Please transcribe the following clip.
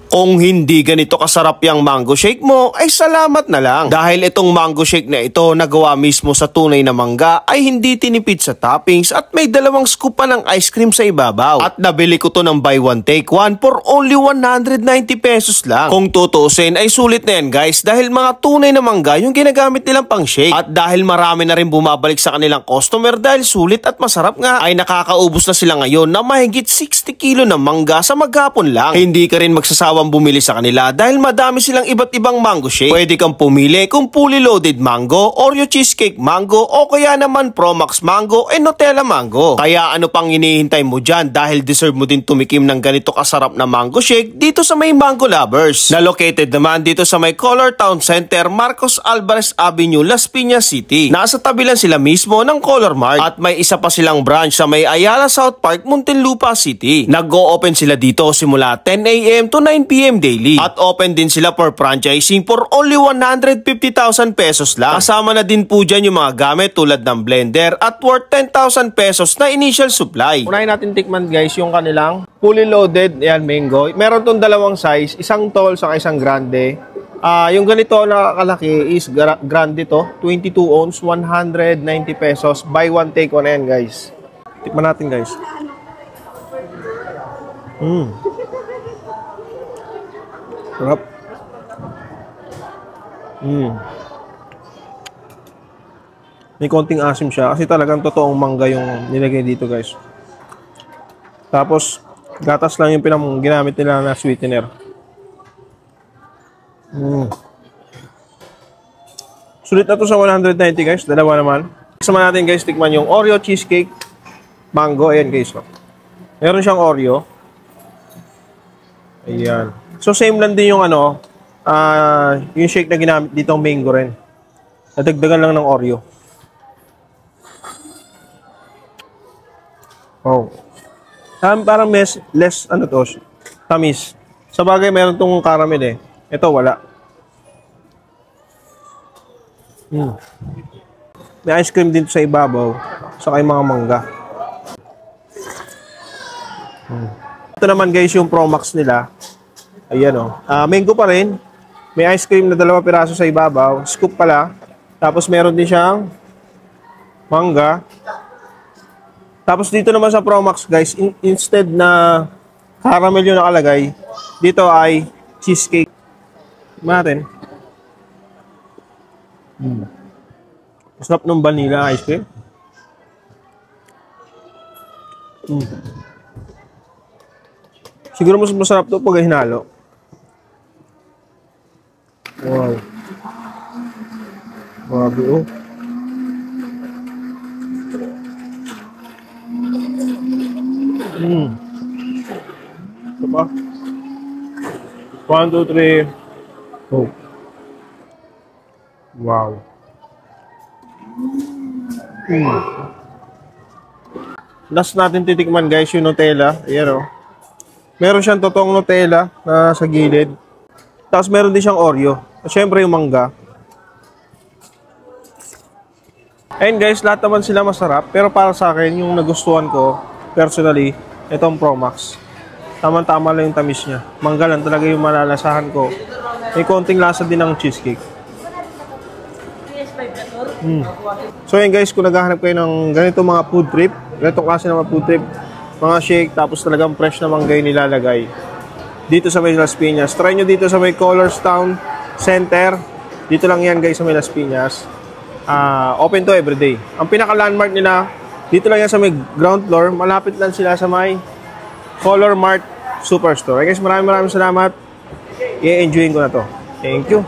Kung hindi ganito kasarap yung mango shake mo, ay salamat na lang. Dahil itong mango shake na ito nagawa mismo sa tunay na mangga ay hindi tinipid sa toppings at may dalawang scoop pa ng ice cream sa ibabaw. At nabili ko to ng buy one take one for only 190 pesos lang. Kung tutuusin ay sulit na yan guys dahil mga tunay na mangga yung ginagamit nilang pang shake. At dahil marami na rin bumabalik sa kanilang customer dahil sulit at masarap nga ay nakakaubos na sila ngayon na mahigit 60 kilo ng mangga sa maghapon lang. Hindi ka rin magsasawang bumili sa kanila dahil madami silang iba't ibang mango shake. Pwede kang pumili kung fully loaded mango, Oreo cheesecake mango o kaya naman Pro Max mango and Nutella mango. Kaya ano pang hinihintay mo dyan dahil deserve mo din tumikim ng ganito kasarap na mango shake dito sa may Mango Lovers. Na located naman dito sa may Color Town Center, Marcos Alvarez Avenue, Las Piñas City. Nasa tabi lang sila mismo ng Color Mart at may isa pa silang branch sa may Ayala South Park, Muntinlupa City. Nag-o-open sila dito simula 10 AM to 9 PM daily. At open din sila for franchising for only 150,000 pesos lang. Kasama na din po dyan yung mga gamit tulad ng blender at worth 10,000 pesos na initial supply. Unahin natin tikman guys yung kanilang fully loaded yan mango. Meron tong dalawang size, isang tall sa isang grande. Yung ganito na kalaki is grande to, 22 ounce, 190 pesos. Buy one take one yan guys. Tikman natin guys. Sarap. May konting asim siya kasi talagang totoong mangga yung nilagay dito guys. Tapos gatas lang yung ginamit nila na sweetener. Sulit na to sa 190 guys, dalawa naman. Kasama natin guys, tikman yung Oreo cheesecake mango. Ayan guys, no? Meron siyang Oreo. Ayan. So same lang din yung yung shake na ginamit dito ang mango rin. Nadagdagan lang ng Oreo. Oh. Parang less tamis. Sa bagay meron tong caramel eh. Ito wala. May ice cream din sa ibabaw. Saka yung mga mangga. Ito naman guys yung Pro Max nila. Ayan o. Mango pa rin. May ice cream na 2 piraso sa ibabaw. Scoop pala. Tapos meron din siyang mangga. Tapos dito naman sa Pro Max guys, instead na caramel yung nakalagay, dito ay cheesecake. Tignan natin. Sarap ng vanilla ice cream. Siguro mas masarap to pag hinalo. Wow. Grabe oh. Ito pa. 1, 2, 3. Oh. Wow. Last natin titikman guys yung Nutella. Ayan oh. Meron siyang totoong Nutella na sa gilid. Tapos meron din siyang Oreo. At syempre yung mangga. Ayun guys, lahat naman sila masarap. Pero para sa akin, yung nagustuhan ko, personally, itong Pro Max. Tama-tama lang yung tamis niya. Mangga lang talaga yung malalasahan ko. May konting lasa din ng cheesecake. So yun guys, kung naghahanap kayo ng ganito mga food trip, ganito klase ng mga food trip, mga shake, tapos talagang fresh na mangga yung nilalagay dito sa may Las Piñas. Try nyo dito sa may Colors Town Center. Dito lang yan guys sa may Las Piñas. Open to everyday. Ang pinaka-landmark nila, dito lang yan sa may ground floor. Malapit lang sila sa may Color Mart Superstore. Guys, maraming salamat. I-enjoyin ko na to. Thank you.